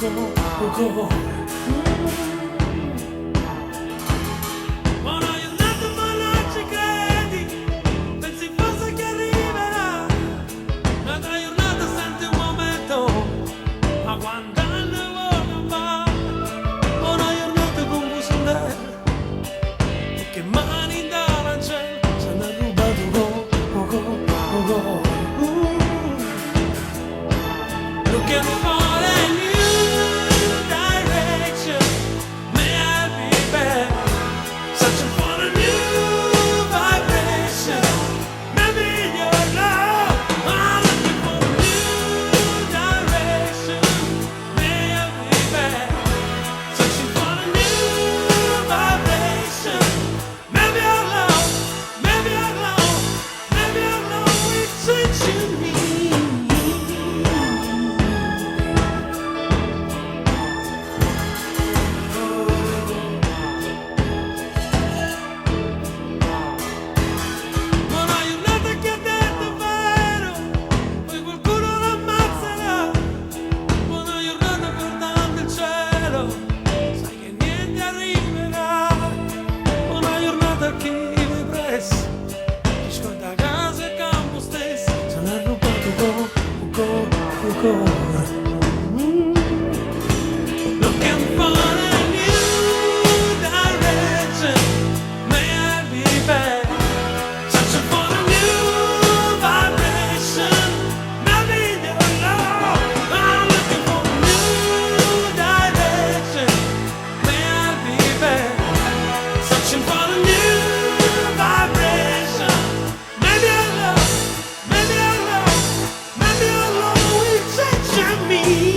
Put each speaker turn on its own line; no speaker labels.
Ma no, io nato ma non ci credi, pensi forse che arriverà una giornata senza un momento, ma quando ne voglio va, una giornata con questo nero, che mani dalla gente ci hanno rubato go. Looking for a new direction, may I be back? Searching for a new vibration, maybe your love. I'm looking for a new direction, may I be back? Searching for a new vibration, maybe your love, maybe your love, maybe your love will touch me. Non hai un'altra che ha detto vero, poi qualcuno l'ammazzerà. Buona giornata guardando il cielo, sai che niente arriverà. Buona giornata a chi vive presso, chi scorda casa e campo stesso. Se l'ha rubato go. Looking for a new direction, may I be back? Searching for a new vibration, maybe your love. I'm looking for a new direction, may I be back? Searching for a new vibration, maybe your love, maybe your love, maybe your love will touch me.